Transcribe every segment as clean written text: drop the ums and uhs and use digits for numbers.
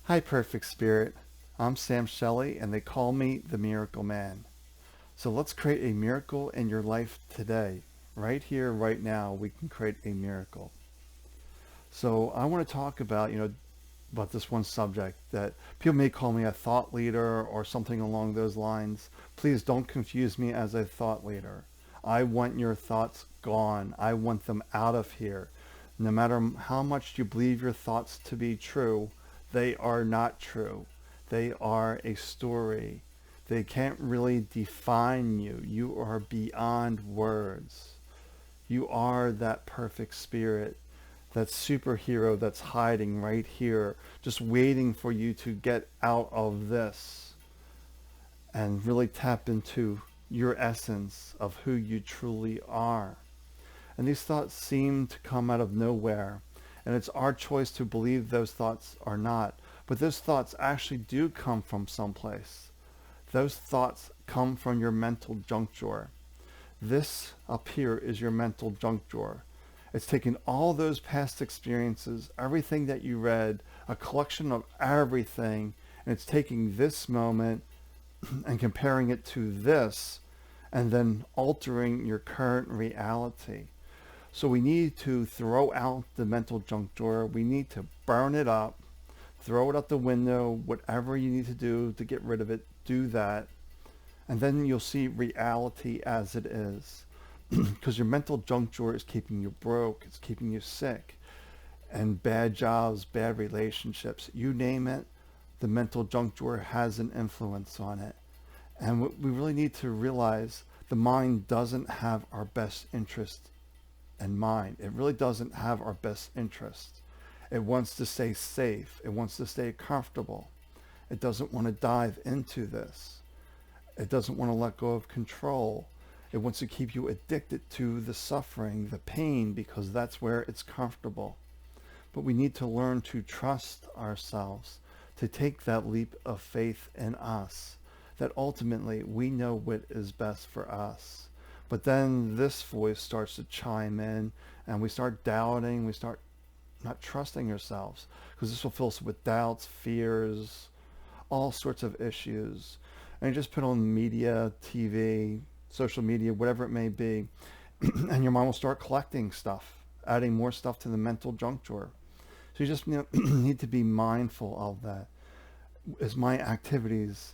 Hi, Perfect Spirit. I'm Sam Shelley, and they call me the Miracle Man. So let's create a miracle in your life today. Right here, right now, we can create a miracle. So I want to talk about this one subject that people may call me a thought leader or something along those lines. Please don't confuse me as a thought leader. I want your thoughts gone. I want them out of here. No matter how much you believe your thoughts to be true, they are not true. They are a story. They can't really define you. You are beyond words. You are that perfect spirit, that superhero that's hiding right here, just waiting for you to get out of this and really tap into your essence of who you truly are. And these thoughts seem to come out of nowhere, and it's our choice to believe those thoughts or not. But those thoughts actually do come from someplace. Those thoughts come from your mental junk drawer. This up here is your mental junk drawer. It's taking all those past experiences, everything that you read, a collection of everything, and it's taking this moment and comparing it to this, and then altering your current reality. So we need to throw out the mental junk drawer. We need to burn it up, throw it out the window, whatever you need to do to get rid of it, do that. And then you'll see reality as it is. Because your mental junk drawer is keeping you broke, it's keeping you sick, and bad jobs, bad relationships, you name it, the mental junk drawer has an influence on it. And what we really need to realize, the mind doesn't have our best interest in mind. It really doesn't have our best interest. It wants to stay safe. It wants to stay comfortable. It doesn't want to dive into this. It doesn't want to let go of control. It wants to keep you addicted to the suffering, the pain, because that's where it's comfortable. But we need to learn to trust ourselves, to take that leap of faith in us, that ultimately we know what is best for us. But then this voice starts to chime in, and we start doubting, we start not trusting ourselves, because this will fill us with doubts, fears, all sorts of issues. And you just put on media, TV, social media, whatever it may be, and your mind will start collecting stuff, adding more stuff to the mental junk drawer. So you just need to be mindful of that. Is my activities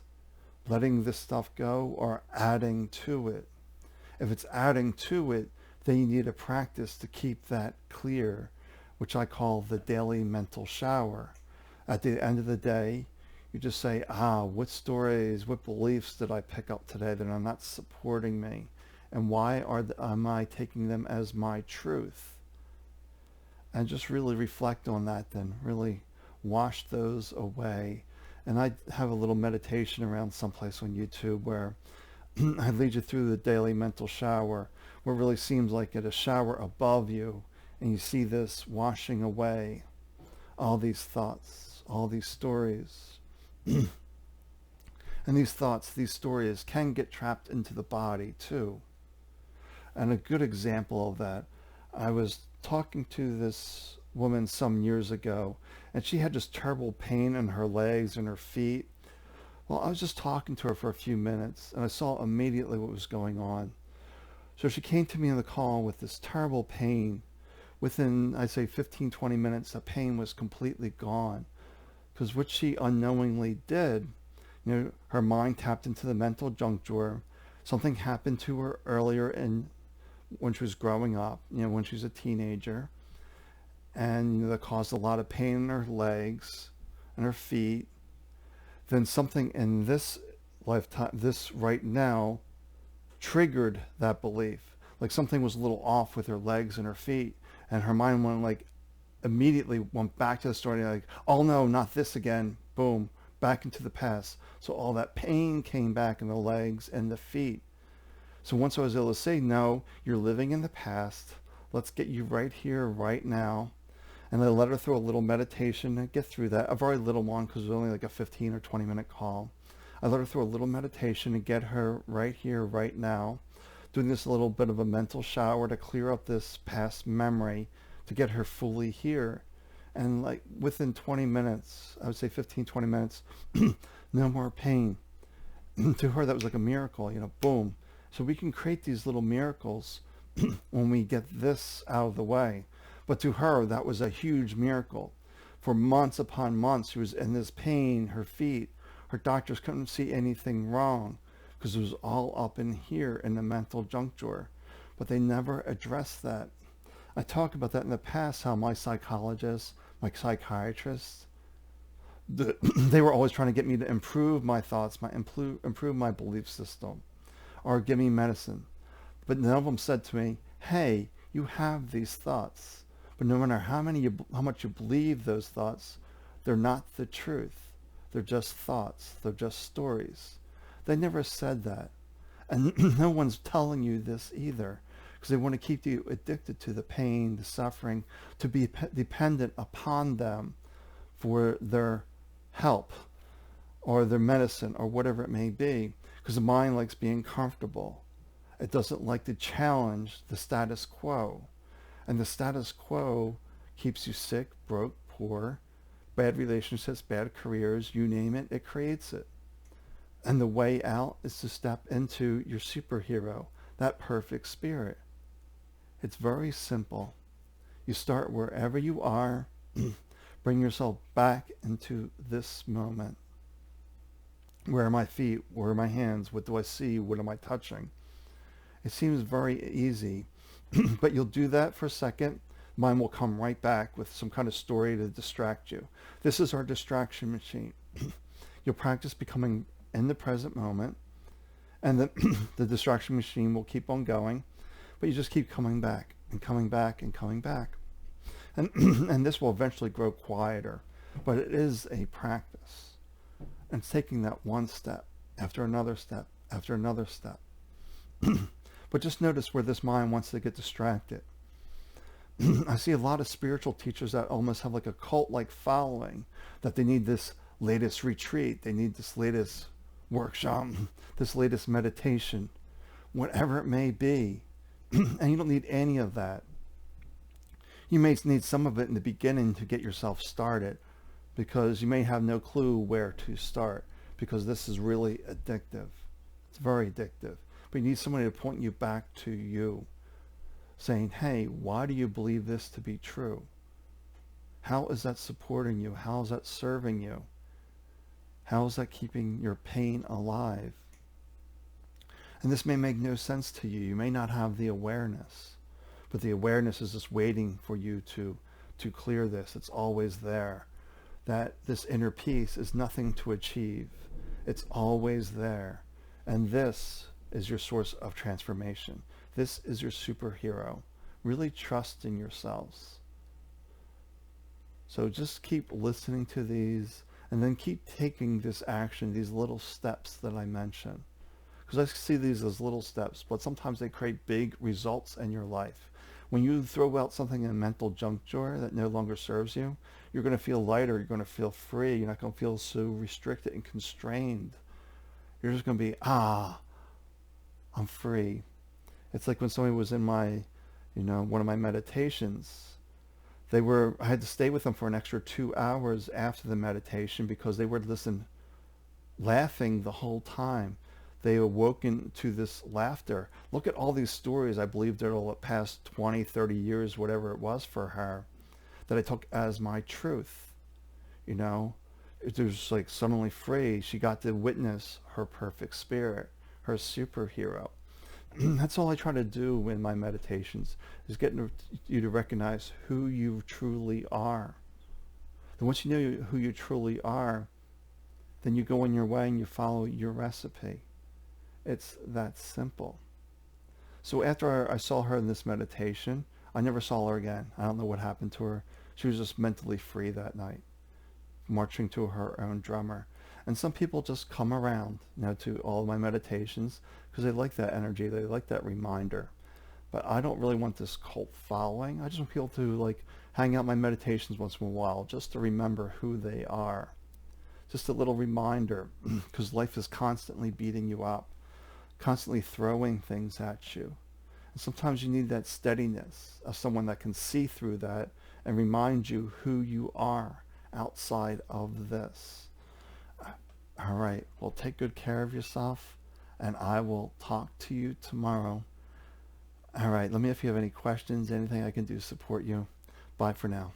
letting this stuff go or adding to it? If it's adding to it, then you need a practice to keep that clear, which I call the daily mental shower. At the end of the day, you just say, what stories, what beliefs did I pick up today that are not supporting me? And why am I taking them as my truth? And just really reflect on that then, really wash those away. And I have a little meditation around someplace on YouTube where I lead you through the daily mental shower, where it really seems like it a shower above you, and you see this washing away all these thoughts, all these stories. And these thoughts, these stories can get trapped into the body too. And a good example of that, I was talking to this woman some years ago, and she had just terrible pain in her legs and her feet. Well, I was just talking to her for a few minutes, and I saw immediately what was going on. So she came to me in the call with this terrible pain. Within, I'd say, 15, 20 minutes, the pain was completely gone. Because what she unknowingly did, her mind tapped into the mental junk drawer. Something happened to her earlier when she was growing up, when she was a teenager. And that caused a lot of pain in her legs and her feet. Then something in this lifetime, this right now, triggered that belief. Like something was a little off with her legs and her feet. And her mind immediately went back to the story, like, oh no, not this again. Boom, back into the past. So all that pain came back in the legs and the feet. So once I was able to say, no, you're living in the past. Let's get you right here, right now. And I let her through a little meditation and get through that. A very little one, because it was only like a 15 or 20 minute call. I let her through a little meditation and get her right here, right now. Doing this a little bit of a mental shower to clear up this past memory, to get her fully here. And like within 20 minutes, I would say 15, 20 minutes, no more pain. To her, that was like a miracle, boom. So we can create these little miracles when we get this out of the way. But to her, that was a huge miracle. For months upon months, she was in this pain, her feet. Her doctors couldn't see anything wrong because it was all up in here in the mental junk drawer. But they never addressed that. I talked about that in the past, how my psychologists, my psychiatrists, they were always trying to get me to improve my thoughts, improve my belief system, or give me medicine. But none of them said to me, hey, you have these thoughts. But no matter how much you believe those thoughts, they're not the truth. They're just thoughts. They're just stories. They never said that. And no one's telling you this either, because they want to keep you addicted to the pain, the suffering, to be dependent upon them for their help or their medicine or whatever it may be, because the mind likes being comfortable. It doesn't like to challenge the status quo. And the status quo keeps you sick, broke, poor, bad relationships, bad careers, you name it, it creates it. And the way out is to step into your superhero, that perfect spirit. It's very simple. You start wherever you are, bring yourself back into this moment. Where are my feet? Where are my hands? What do I see? What am I touching? It seems very easy, but you'll do that for a second. Mind will come right back with some kind of story to distract you. This is our distraction machine. You'll practice becoming in the present moment, and the distraction machine will keep on going, but you just keep coming back and coming back and coming back. And, and this will eventually grow quieter, but it is a practice. And it's taking that one step after another step after another step. But just notice where this mind wants to get distracted. I see a lot of spiritual teachers that almost have like a cult-like following, that they need this latest retreat, they need this latest workshop, this latest meditation, whatever it may be. And you don't need any of that. You may need some of it in the beginning to get yourself started, because you may have no clue where to start, because this is really addictive. It's very addictive. But you need somebody to point you back to you, saying, hey, why do you believe this to be true? How is that supporting you? How is that serving you? How is that keeping your pain alive? And this may make no sense to you. You may not have the awareness, but the awareness is just waiting for you to clear this. It's always there. That this inner peace is nothing to achieve. It's always there. And this is your source of transformation. This is your superhero. Really trust in yourselves. So just keep listening to these, and then keep taking this action, these little steps that I mentioned. Because I see these as little steps, but sometimes they create big results in your life. When you throw out something in a mental junk drawer that no longer serves you, you're going to feel lighter, you're going to feel free, you're not going to feel so restricted and constrained. You're just going to be, I'm free. It's like when somebody was in my, one of my meditations. I had to stay with them for an extra 2 hours after the meditation, because they would listen, laughing the whole time. They awoken to this laughter. Look at all these stories. I believe they're all the past 20, 30 years, whatever it was for her, that I took as my truth. It was like suddenly free. She got to witness her perfect spirit, her superhero. That's all I try to do in my meditations, is getting you to recognize who you truly are. And once you know who you truly are, then you go on your way and you follow your recipe. It's that simple. So after I saw her in this meditation, I never saw her again. I don't know what happened to her. She was just mentally free that night, marching to her own drummer. And some people just come around, to all of my meditations, because they like that energy, they like that reminder. But I don't really want this cult following. I just want people to hang out my meditations once in a while, just to remember who they are. Just a little reminder, because life is constantly beating you up, constantly throwing things at you. And sometimes you need that steadiness of someone that can see through that and remind you who you are outside of this. All right. Well, take good care of yourself, and I will talk to you tomorrow. All right. Let me know if you have any questions, anything I can do to support you. Bye for now.